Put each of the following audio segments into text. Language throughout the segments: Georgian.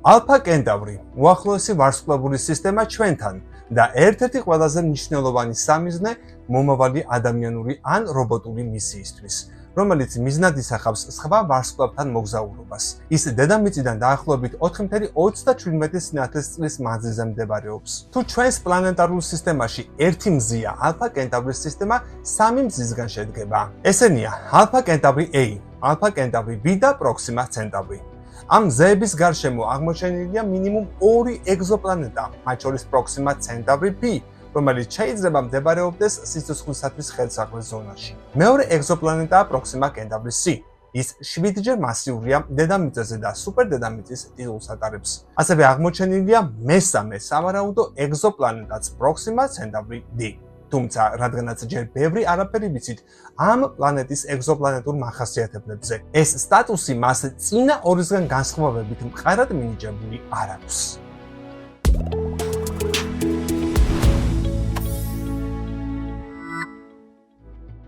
ალფა კენტავრი უახლოესი ვარსკვლავური სისტემა ჩვენთან და ერთ-ერთი ყველაზე მნიშვნელოვანი სამიზნე მომავალი ადამიანური ან რობოტული მისიისთვის, რომელიც მიზნად ისახავს სხვა ვარსკვლავთან მოგზაურობას. ის დედამიწიდან დაახლოებით 4.37 სინათლის წლის მანძილზე მდებარეობს. თუ ჩვენს პლანეტარულ სისტემაში ერთი მზია ალფა კენტავრის სისტემა 3 მზისგან შედგება. ესენია ალფა კენტავრი A, ალფა კენტავრი B და პროქსიმა ცენტავრი. ამ მზეების გარშემო აღმოჩენილია მინიმუმ 2 ეგზოპლანეტა, მათ შორის პროქსიმა ცენტავრი B, რომელიც შეიძლება მდებარეობდეს სიცოცხლისათვის ხელსაყრელ ზონაში. მეორე ეგზოპლანეტაა პროქსიმა კენტავრი C. ის 7-ჯერ მასიურია დედამიწაზე და სუპერდედამიწის ტიტულს ატარებს. ასევე აღმოჩენილია მესამე სავარაუდო ეგზოპლანეტაც პროქსიმა ცენტავრი D. თუმცა, რადგანაც ჯერ ბევრი არაფერი ვიცით ამ პლანეტის ეგზოპლანეტურ მახასიათებლებზე, ეს სტატუსი მას წინა ორისგან განსხვავებით მყარად მინიჭებული არ აქვს.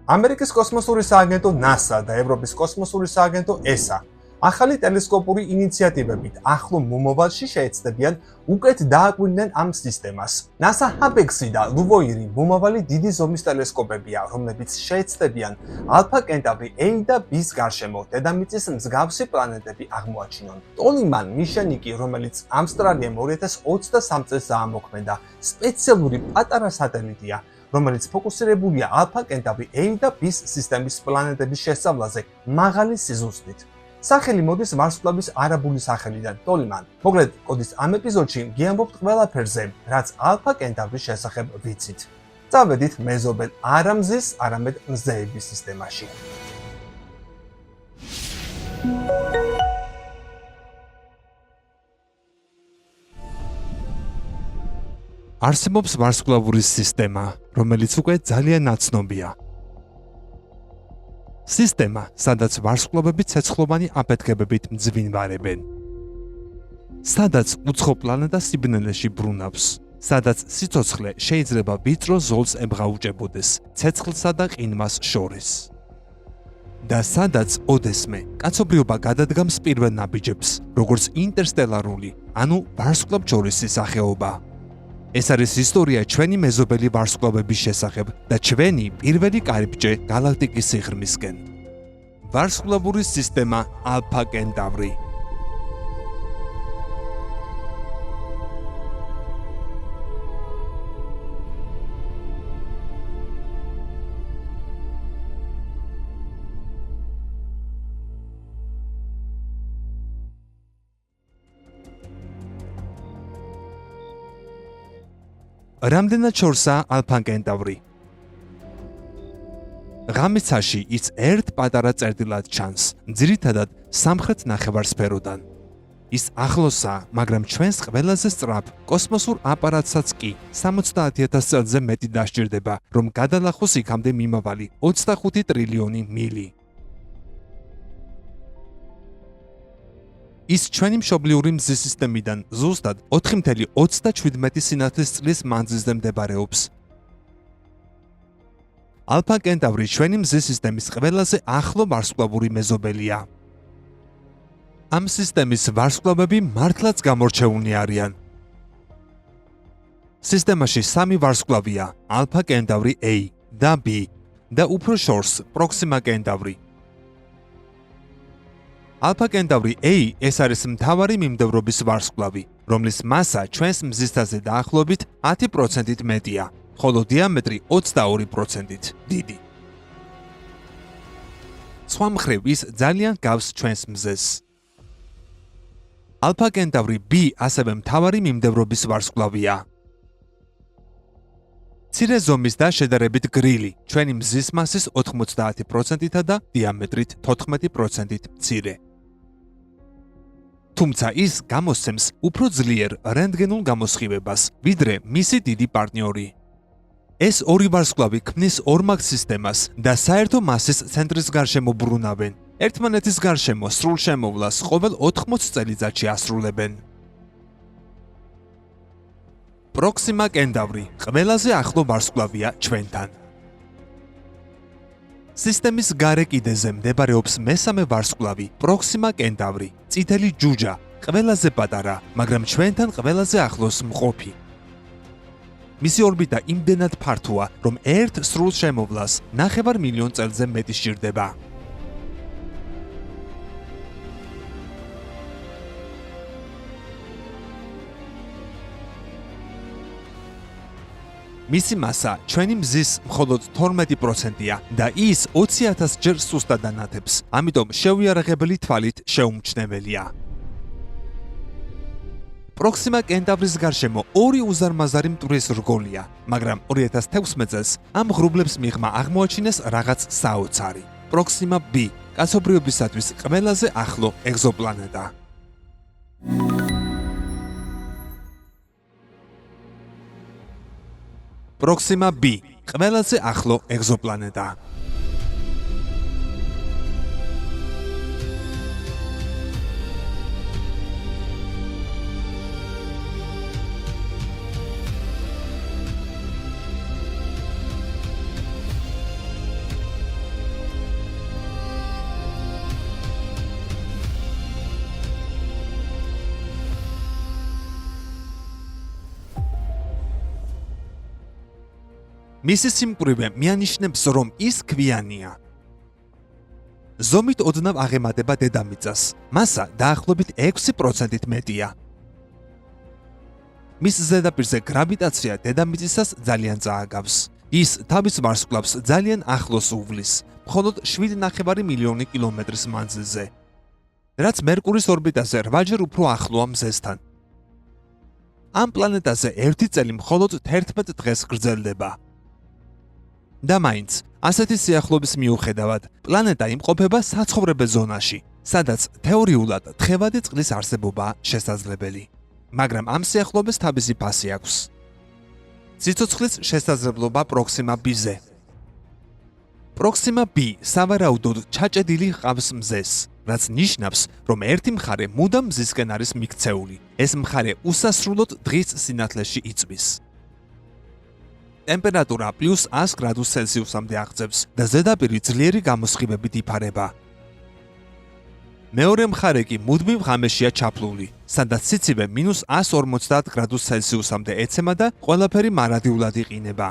ამერიკის კოსმოსური სააგენტო NASA და ევროპის კოსმოსური სააგენტო ESA ახალი ტელესკოპური ინიციატივებით ახლო მომავალში შეეცდებიან უკეთ დააკვირდნენ ამ სისტემას. NASA HABEX-ი და LUVOIR-ი მომავალი დიდი ზომის ტელესკოპებია, რომლებიც შეეცდებიან ალფა კენტავრი A და B-ს გარშემო დედამიწის მსგავსი პლანეტები აღმოაჩინონ. ტოლიმან მიშენი კი, რომელიც ამსტრალიამ 2023 წელს აამოქმედა, სპეციალური პატარა სატელიტია, რომელიც ფოკუსირებულია ალფა კენტავრი A და B-ს სისტემის პლანეტების შესწავლაზე მაღალი სიზუსტით. სახელი მოდის ვარსკვლავის არაბული სახელიდან ტოლიმან. მოკლედ, კოდის ამ ეპიზოდში გიამბობთ ყველაფერზე, რაც ალფა კენტავრის შესახებ ვიცით. წავედით მეზობელ არა მზის, არამედ მზეების სისტემაში. არსებობს ვარსკვლავური სისტემა, რომელიც უკვე ძალიან ნაცნობია. სისტემა, სადაც ვარსკვლავები ცეცხლოვანი აფეთქებებით მძვინვარებენ. სადაც უცხო პლანეტა სიბნელეში ბრუნავს. სადაც სიცოცხლე შეიძლება ვიწრო ზოლს ემღაუჭებოდეს ცეცხლსა და ყინვას შორის. და სადაც ოდესმე კაცობრიობა გადადგამს პირველ ნაბიჯებს, როგორც ინტერსტელარული, ანუ ვარსკვლავთშორისი სახეობა. ეს არის ისტორია ჩვენი მეზობელი ვარსკვლავების შესახებ და ჩვენი პირველი კარიბჭე galaktikis სიღრმისკენ. ვარსკვლავური სისტემა ალფა კენტავრი. რამდენად შორსაა ალფა კენტავრი? ღამიცაში ის ერთ პატარა წერტილად ჩანს, ძირითადად სამხრეთ ნახევარსფეროდან. ის ახლოსაა, მაგრამ ჩვენს ყველაზე სწრაფ კოსმოსურ აპარატსაც კი 70,000 წელზე მეტი დასჭირდება, რომ გადალახოს იქამდე მიმავალი 25 ტრილიონი მილი. ის ჩვენი მშობლიური მზის სისტემიდან ზუსტად 4.37 სინათლის წლის მანძილზე მდებარეობს. ალფა კენტავრი ჩვენი მზის სისტემის ყველაზე ახლო ვარსკვლავური მეზობელია. ამ სისტემის ვარსკვლავები მართლაც გამორჩეულნი არიან. სისტემაში 3 ვარსკვლავია: ალფა კენტავრი A და B და უფრო შორს პროქსიმა კენტავრი. ალფა კენტავრი A ეს არის მთავარი მიმდევრობის ვარსკვლავი, რომლის მასა ჩვენს მზისთაზე დაახლოებით 10%-ით მეტია, ხოლო დიამეტრი 22%-ით დიდი. სხვა მხრივ ის ძალიან გავს ჩვენს მზეს. ალფა კენტავრი B ასევე მთავარი მიმდევრობის ვარსკვლავია. მცირე ზომის და შედარებით გრილი, ჩვენი მზის მასის 90%-ითა და დიამეტრით 14%-ით მცირე. თუმცა ის გამოსცემს უფრო ძლიერ რენტგენულ გამოსხივებას, ვიდრე მისი დიდი პარტნიორი. ეს ორი ვარსკვლავი ქმნის ორმაგ სისტემას და საერთო მასის ცენტრის გარშემო ბრუნავენ. ერთმანეთის გარშემო სრულ შემოვლას ყოველ 80 წელიწადში ასრულებენ. პროქსიმა კენტავრი ყველაზე ახლო ვარსკვლავია ჩვენთან. სისტემის გარე კიდეზე მდებარეობს მესამე ვარსკვლავი პროქსიმა კენტავრი, წითელი ჯუჯა, ყველაზე პატარა, მაგრამ ჩვენთან ყველაზე ახლოს მყოფი. მისი ორბიტა იმდენად ფართოა, რომ ერთ სრულ შემოვლას 9 მილიონ წელზე მეტი სჭირდება. მისი მასა ჩვენი მზის მხოლოდ 12%-ია და ის 20,000 ჯერ სუსტად ანათებს, ამიტომ შეუიარაღებელი თვალით შეუმჩნეველია. პროქსიმა კენტავრის გარშემო ორი უზარმაზარი მტვრის რგოლია, მაგრამ 2016 წელს ამ ღრუბლებს მიღმა აღმოაჩინეს რაღაც საოცარი. პროქსიმა B, კაცობრიობისათვის ყველაზე ახლო ეგზოპლანეტა. პროქსიმა B, ყველაზე ახლო ეგზოპლანეტა. მისი სიმკვრივე მიანიშნებს, რომ ის ქვიანია. ზომით ოდნავ აღემატება დედამიწას. მასა დაახლოებით 6%-ით მეტია. მის ზედაპირზე გრავიტაცია დედამიწისას ძალიან წააგავს. ის თავის ვარსკვლავს ძალიან ახლოს უვლის, მხოლოდ 7,5 მილიონი კილომეტრის მანძილზე, რაც მერკურის ორბიტაზე 8-ჯერ უფრო ახლოა მზესთან. ამ პლანეტაზე ერთი წელი მხოლოდ 11 დღეს გრძელდება. და მაინც, ასეთი სიახლობის მიუხედავად, პლანეტა იმყოფება საცხოვრებელ ზონაში, სადაც თეორიულად თხევადი წყლის არსებობაა შესაძლებელი. მაგრამ ამ სიახლოვეს თავისი ფასი აქვს. სიცოცხლის შესაძლებლობა პროქსიმა B-ზე. პროქსიმა B სავარაუდოდ ჩაჭედილი ჰყავს მზეს, რაც ნიშნავს, რომ ერთი მხარე მუდამ მზისკენ არის მიქცეული. ეს მხარე უსასრულოდ დღის სინათლეში იწვის. ტემპერატურა +100 გრადუს ცელსიუსამდე აღწევს და ზედაპირი ძლიერი გამოსხივებით იფარება. მეორე მხარე კი მუდმივ ღამეშია ჩაფლული, სადაც სიცივე -150 გრადუს ცელსიუსამდე ეცემა და ყველაფერი მარადიულად იყინება.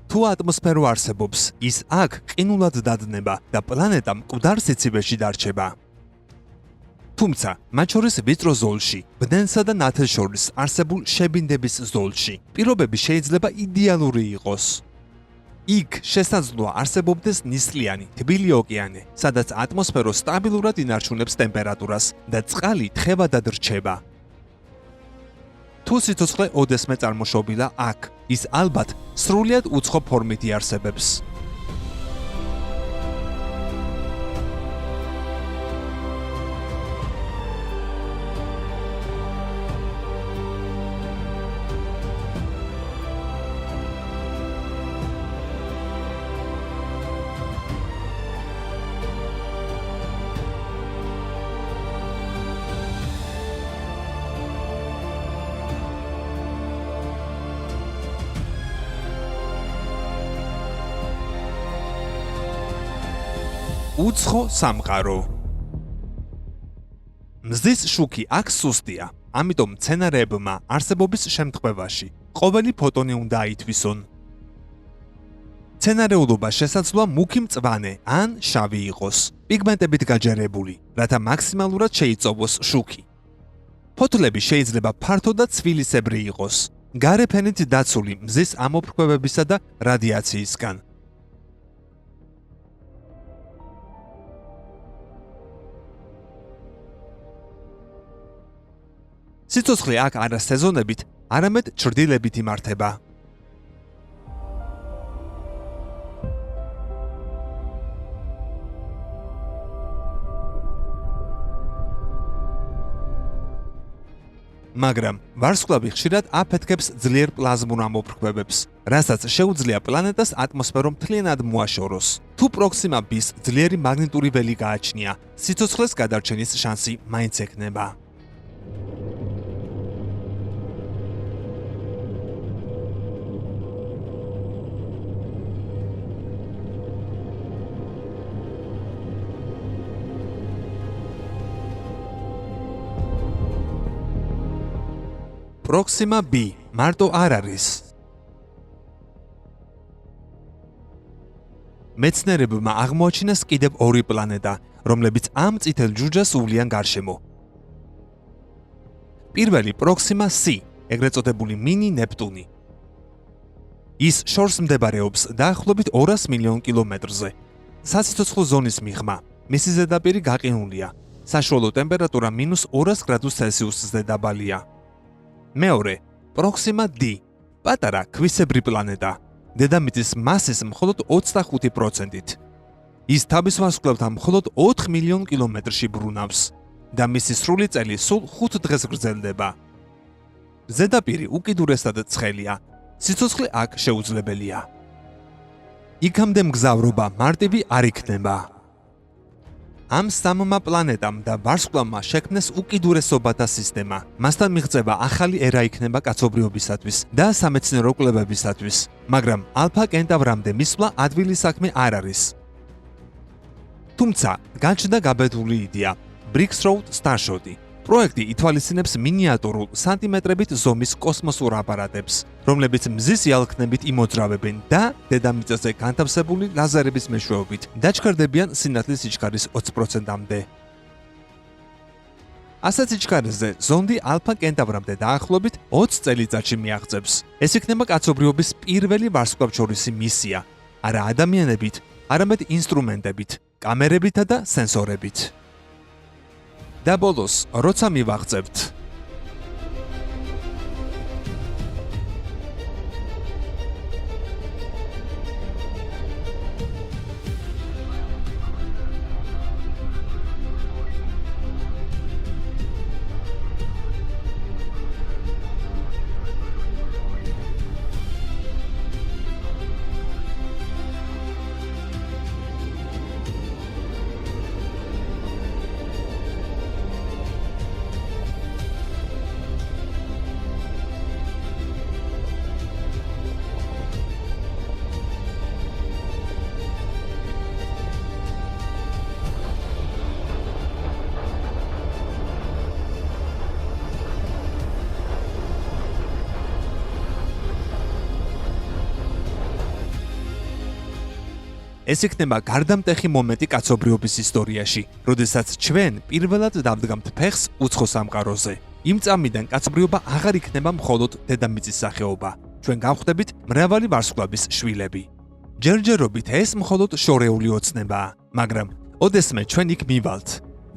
თუ ატმოსფერო არსებობს, ის აქ ყინულად დადნება და პლანეტა მკვდარ სიცივეში დარჩება. თუმცა, მათ შორის ვიწრო ზოლში, ბდენსა და ნათელს შორის არსებულ შებინდების ზოლში, პირობები შეიძლება იდეალური იყოს. იქ შესაძლოა არსებობდეს ნისლიანი, თბილი ოკეანე, სადაც ატმოსფერო სტაბილურად ინარჩუნებს ტემპერატურას და წყალი თხევადად რჩება. თუ სიცოცხლე ოდესმე წარმოშობილა აქ, ის ალბათ სრულიად უცხო ფორმით იარსებებს. უცხო სამყარო. მზის შუქი აქ სუსტია, ამიტომ მცენარეებმა არსებობის შემთხვევაში ყოველი ფოტონი უნდა აითვისონ. მცენარეულობა შესაძლოა მუქი მწვანე ან შავი იყოს, პიგმენტებით გაჯერებული, რათა მაქსიმალურად შეიწოვოს შუქი. ფოთლები შეიძლება ფართო და ცვილისებრი იყოს, გარე ფენით დაცული მზის ამოფრქვევებისა და რადიაციისგან. სიცოცხლე აქ არა სეზონებით, არამედ ჩრდილებით იმართება. მაგრამ ვარსკვლავი ხშირად აფეთქებს ძლიერ პლაზმურ ამოფრქვევებს, რასაც შეუძლია პლანეტას ატმოსფერო მთლიანად მოაშოროს. თუ პროქსიმა B-ს ძლიერი მაგნიტური ველი გააჩნია, სიცოცხლეს გადარჩენის შანსი მაინც ექნება. პროქსიმა B მარტო არ არის. მეცნიერებმა აღმოაჩინეს კიდევ ორი პლანეტა, რომლებიც ამ წითელ ჯუჯას უვლიან გარშემო. პირველი პროქსიმა C, ეგრეთ წოდებული მინი ნეპტუნი. ის შორს მდებარეობს დაახლოებით 200 მილიონ კილომეტრზე. სასიცოცხლო ზონის მიღმა, მისი ზედაპირი გაყინულია. საშუალო ტემპერატურა -200 გრადუს ცელსიუსზე დაბალია. მეორე, პროქსიმა D, პატარა ქვისებრი პლანეტა. დედამიწის მასის მხოლოდ 25%-ით. ის თავის ვარსკვლავთან მხოლოდ 4 მილიონ კილომეტრში ბრუნავს და მისი სრული წელი სულ 5 დღეს გრძელდება. ზედაპირი უკიდურესად ცხელია. სიცოცხლე აქ შეუძლებელია. იქამდე მგზავრობა მარტივი არ იქნება. ამ სამმა პლანეტამ და ვარსკვლავმა შექმნეს უკიდურესობათა სისტემა. მასთან მიღწევა ახალი ერა იქნება კაცობრიობისათვის და სამეცნიერო კვლევებისათვის, მაგრამ ალფა კენტავრამდე მისვლა ადვილი საქმე არ არის. თუმცა, გაჩნდა გაბედული იდეა, Briggs Road Starshot. პროექტი ითვალისწინებს მინიატურულ სანტიმეტრებით ზომის კოსმოსურ აპარატებს, რომლებიც მზის იალქნებით იმოძრავებენ და დედამიწაზე განთავსებული ლაზერების მეშვეობით დაჩქარდებიან სინათლის სიჩქარის 20%-მდე. ასეთ სიჩქარეზე ზონდი ალფა კენტავრამდე დაახლოებით 20 წელიწადში მიაღწევს. ეს იქნება კაცობრიობის პირველი ვარსკვლავთშორისი მისია, არა ადამიანებით, არამედ ინსტრუმენტებით, კამერებითა და სენსორებით. და ბოლოს, როცა მივაღწევთ ეს იქნება გარდამტეხი მომენტი კაცობრიობის ისტორიაში, როდესაც ჩვენ პირველად დავდგამთ ფეხს უცხო სამყაროზე. იმ წამიდან კაცობრიობა აღარ იქნება მხოლოდ დედამიწის სახეობა. ჩვენ გავხდებით მრავალი ვარსკვლავის შვილები. ჯერჯერობით ეს მხოლოდ შორეული ოცნებაა, მაგრამ ოდესმე ჩვენ იქ მივალთ.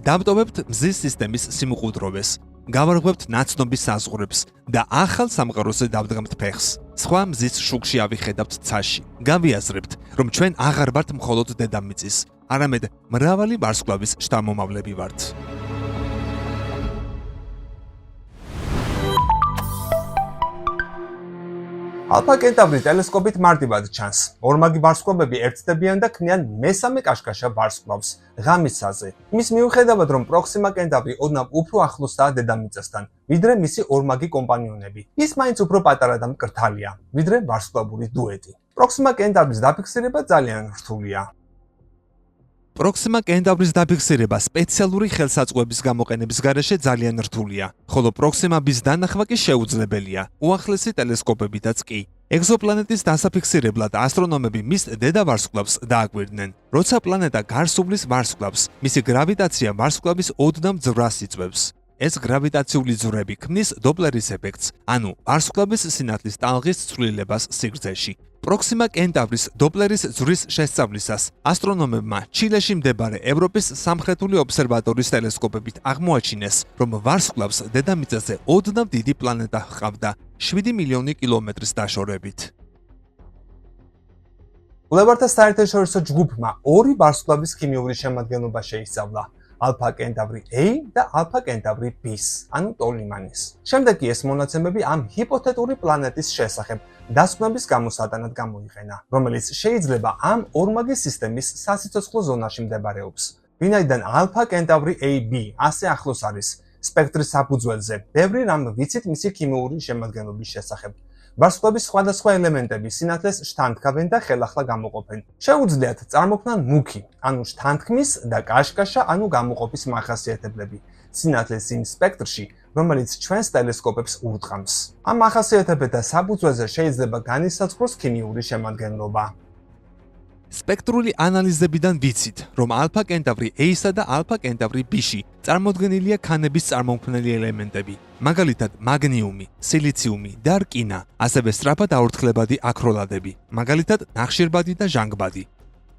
დავტოვებთ მზის სისტემის სიმყუდროვეს, გავარღვევთ ნაცნობის საზღვრებს და ახალ სამყაროზე დავდგამთ ფეხს. სხვა მზის შუქში ავიხედავთ ცაში. გავიაზრებთ, რომ ჩვენ აღარ ვართ მხოლოდ დედამიწის, არამედ მრავალი ვარსკვლავის შთამომავლები ვართ. ალფა კენტავრი ტელესკოპით მარტივად ჩანს. ორმაგი ვარსკვლავები ერთდებიან და ქმნიან მესამე კაშკაშა ვარსკვლავს ღამისაზე. იმის მიუხედავად, რომ პროქსიმა კენტავრი ოდნავ უფრო ახლოსაა დედამიწასთან, ვიდრე მისი ორმაგი კომპანიონები. ის მაინც უფრო პატარა და მკრთალია, ვიდრე ვარსკვლავური დუეტი. პროქსიმა კენტავრის დაფიქსირება ძალიან რთულია. პროქსიმა კენტავრის დაფიქსირება სპეციალური ხელსაწყოების გამოყენების გარეშე ძალიან რთულია, ხოლო პროქსიმა B-ს დანახვა კი შეუძლებელია, უახლესი ტელესკოპებითაც კი. ეგზოპლანეტის დასაფიქსირებლად ასტრონომები მის დედავარსკვლავს დააკვირდნენ. როცა პლანეტა გარს უვლის ვარსკვლავს, მისი გრავიტაცია ვარსკვლავის ოდნავ ძვრას იწვევს. ეს გრავიტაციული ძვრები ქმნის დოპლერის ეფექტს, ანუ ვარსკვლავის სინათლის ტალღის ცვლილებას სიგრძეში. პროქსიმა კენტავრის დოპლერის ძვრის შესწავლისას ასტრონომებმა ჩილეში მდებარე ევროპის სამხრეთული ობსერვატორის ტელესკოპებით აღმოაჩინეს, რომ ვარსკვლავს დედამიწაზე ოდნავ დიდი პლანეტა ჰყავდა 7 მილიონი კილომეტრის დაშორებით. კვლევართა საერთაშორისო ჯგუფმა ორი ვარსკვლავის ქიმიური შემადგენლობა შეისწავლა. ალფა კენტავრი A და ალფა კენტავრი B-ს, ანუ ტოლიმანის. შემდეგ კი ეს მონაცემები ამ ჰიპოთეტური პლანეტის შესახებ დასკვნების გამოსატანად გამოიყენა, რომელიც შეიძლება ამ ორმაგი სისტემის სასიცოცხლო ზონაში მდებარეობს. ვინაიდან ალფა კენტავრი AB ასე ახლოს არის სპექტრის საფუძველზე, ბევრი რამ ვიცით მისი ქიმიური შემადგენლობის შესახებ. ვარსკვლავის სხვადასხვა ელემენტები სინათლეს შთანთქავენ და ხელახლა გამოყოფენ. შეუძლიათ წარმოქმნან მუქი, ანუ შთანთქმის და კაშკაშა, ანუ გამოყოფის მახასიათებლები. სინათლის იმ სპექტრში, რომელიც ჩვენს ტელესკოპებს ურტყამს. ამ ახასიათებათა საფუძველზე შეიძლება განისაზღვროს ქიმიური შემადგენლობა. სპექტრული ანალიზებიდან ვიცით, რომ ალფა კენტავრი A-სა და ალფა კენტავრი B-ში წარმოდგენილია ქანების წარმომქმნელი ელემენტები, მაგალითად მაგნიუმი, სილიციუმი და რკინა, ასევე სწრაფად აორთქლებადი აქროლადები, მაგალითად ნახშირბადი და ჟანგბადი.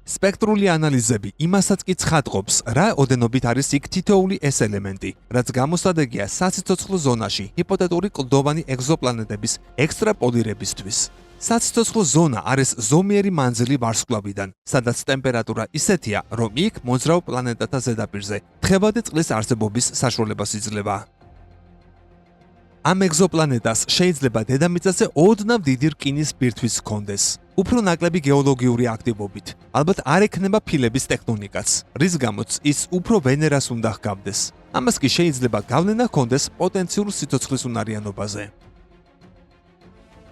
სპექტრული ანალიზები იმასაც კი ცხადყოფს, რა ოდენობით არის იქ თითოეული ეს ელემენტი, რაც გამოსადეგია საციცოცხლო ზონაში ჰიპოთეტური კლდოვანი ეგზოპლანეტების ექსტრაპოლირებისთვის. საციცოცხლო ზონა არის ზომიერი მანძილი ვარსკვლავიდან, სადაც ტემპერატურა ისეთია, რომ იქ მოძრავ პლანეტათა ზედაპირზე თხევადი წყლის არსებობის საშუალებას იძლევა. ამ ეგზოპლანეტას შეიძლება დედამიწაზე ოდნავ დიდი რკინის ბირთვის ჰქონდეს, უფრო ნაკლები გეოლოგიური აქტივობით, ალბათ არ ექნება ფილების ტექტონიკაც, რის გამოც ის უფრო ვენერას უნდა ჰგავდეს. ამას კი შეიძლება გავლენა ჰქონდეს პოტენციურ სიცოცხლის უნარიანობაზე.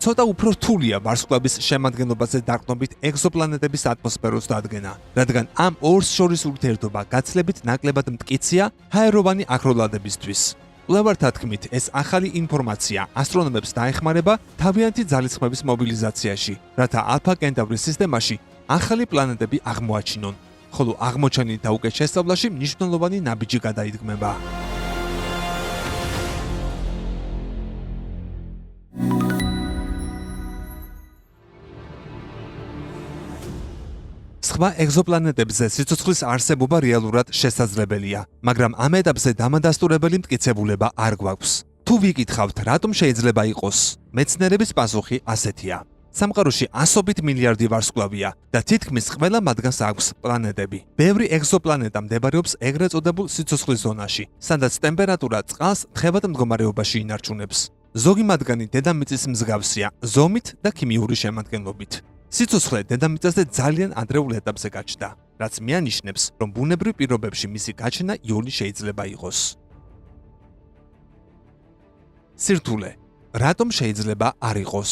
ცოტა უფრო რთულია ვარსკვლავის შემადგენლობაზე დაყრდნობით ეგზოპლანეტების ატმოსფეროს დადგენა, რადგან ამ ორს შორის ურთიერთობა გაცილებით ნაკლებად მტკიცეა ჰაეროვანი აქროლადებისთვის. კვლევართა თქმით, ეს ახალი ინფორმაცია ასტრონომებს დაეხმარება თავიანთი ძალისხმების მობილიზაციაში, რათა ალფა კენტავრის სისტემაში ახალი პლანეტები აღმოაჩინონ, ხოლო აღმოჩენილი და უკეთ შესწავლაში მნიშვნელოვანი ნაბიჯი გადაიდგმება. სხვა ეგზოპლანეტებზე სიცოცხლის არსებობა რეალურად შესაძლებელია, მაგრამ ამ ეტაპზე დამადასტურებელი მტკიცებულება არ გვაქვს. თუ ვიკითხავთ, რატომ შეიძლება იყოს, მეცნიერების პასუხი ასეთია. სამყაროში ასობით მილიარდი ვარსკვლავია და თითქმის ყველა მათგანს აქვს პლანეტები. ბევრი ეგზოპლანეტა მდებარეობს ეგრეთ წოდებულ სიცოცხლის ზონაში, სადაც ტემპერატურა წყალს თხევად მდგომარეობაში ინარჩუნებს. ზოგი მათგანი დედამიწის მსგავსია ზომით და ქიმიური შემადგენლობით. სიცოცხლე დედამიწაზე ძალიან ადრეულ ეტაპზე გაჩნდა, რაც მიანიშნებს, რომ ბუნებრივ პირობებში მისი გაჩენა იოლი შეიძლება იყოს. სირთულე. რატომ შეიძლება არ იყოს?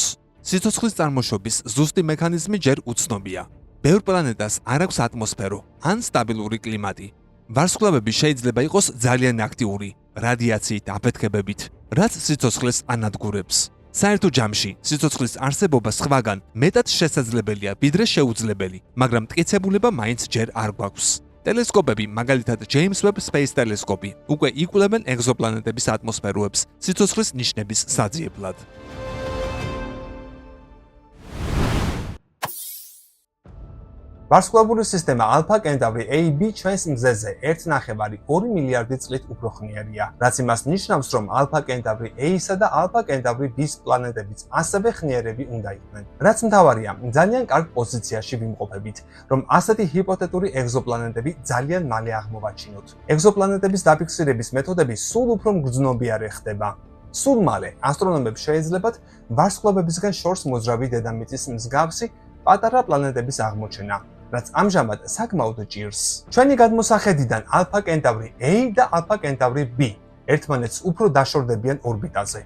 სიცოცხლის წარმოშობის ზუსტი მექანიზმი ჯერ უცნობია. ბევრ პლანეტას არ აქვს ატმოსფერო ან სტაბილური კლიმატი. ვარსკვლავები შეიძლება იყოს ძალიან აქტიური, რადიაციით აფეთქებებით, რაც სიცოცხლეს ანადგურებს. საერთო ჯამში სიცოცხლის არსებობა სხვაგან მეტად შესაძლებელია, ვიდრე შეუძლებელი, მაგრამ მტკიცებულება მაინც ჯერ არ გვაქვს. ტელესკოპები, მაგალითად James Webb Space Telescope, უკვე იკვლევენ ეგზოპლანეტების ატმოსფეროებს სიცოცხლის ნიშნების საძიებლად. ვარსკვლავური სისტემა ალფა კენტავრი AB ჩვენს მზეზე 1.2 მილიარდი წლით უფრო ხნიერია, რაც იმას ნიშნავს, რომ ალფა კენტავრი A-სა და ალფა კენტავრი B-ს პლანეტებიც ასევე ხნიერები უნდა იყვნენ. რაც მთავარია, ძალიან კარგ პოზიციაში ვიმყოფებით, რომ ასეთი ჰიპოთეტური ეგზოპლანეტები ძალიან მალე აღმოვაჩინოთ. ეგზოპლანეტების დაფიქსირების მეთოდები სულ უფრო მგრძნობიარე ხდება. სულ მალე ასტრონომებს შეეძლებათ ვარსკვლავებისგან შორს მოძრავი დედამიწის მსგავსი პატარა პლანეტების აღმოჩენა, რაც ამჟამად საკმაოდ ჭირს. ჩვენი გადმოსახედიდან ალფა კენტავრი A და ალფა კენტავრი B ერთმანეთს უფრო დაშორდებიან ორბიტაზე.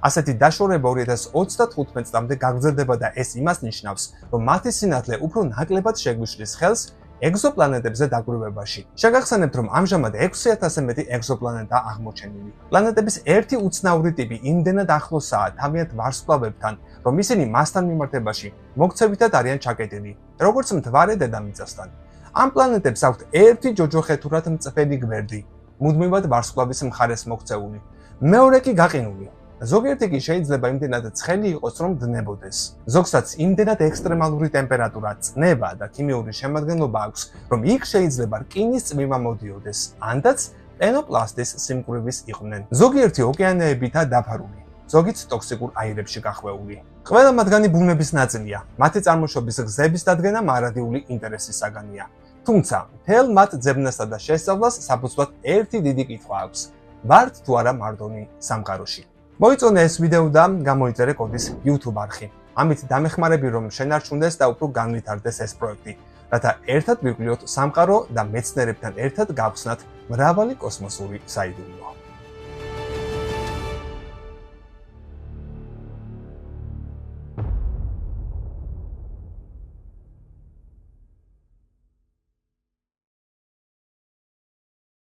ასეთი დაშორება 2035 წლამდე გაგრძელდება და ეს იმას ნიშნავს, რომ მათი სინათლე უფრო ნაკლებად შეგვიშლის ხელს ეგზოპლანეტებზე დაკვირვებაში. შეგახსენებთ, რომ ამჟამად 6000-ზე მეტი ეგზოპლანეტა აღმოჩენილი. პლანეტების ერთი უცნაური ტიპი იმდენად ახლოსაა თავიანთ ვარსკვლავებთან, რომ ისინი მასთან მიმართებაში მოქცევითად არიან ჩაკეტილი, როგორც მთვარე დედამიწასთან. ამ პლანეტებს აქვთ ერთი ჯოჯოხეთურად მწვერი გვერდი, მუდმივად ვარსკვლავის მხარეს მოქცეული. მეორე კი გაყინული. ზოგიერთი კი შეიძლება იმდენად ცხელი იყოს, რომ დნებოდეს. ზოგსაც იმდენად ექსტრემალური ტემპერატურა, წნევა და ქიმიური შემადგენლობა აქვს, რომ იქ შეიძლება რკინის წვიმა მოდიოდეს, ანდაც პენოპლასტის სიმკვრივის იყვნენ. ზოგიერთი ოკეანეებითაა დაფარული, ზოგიც ტოქსიკურ აირებში გახვეული. ყველა მათგანი ბუნების ნაწილია, მათი წარმოშობის გზების დადგენა მარადიული ინტერესის საგანია. თუმცა, მთელ მათ ძებნასა და შესწავლას საფუძვლად ერთი დიდი კითხვა აქვს: ვართ თუ არა მარტონი სამყაროში? მოიწონე ეს ვიდეო და გამოიწერე კოდის YouTube არხი. ამით დამეხმარები, რომ შენარჩუნდეს და უფრო განვითარდეს ეს პროექტი, რათა ერთად ვიყვლიოთ სამყარო და მეცნიერებთან ერთად გავხსნათ მრავალი კოსმოსური საიდუმლო.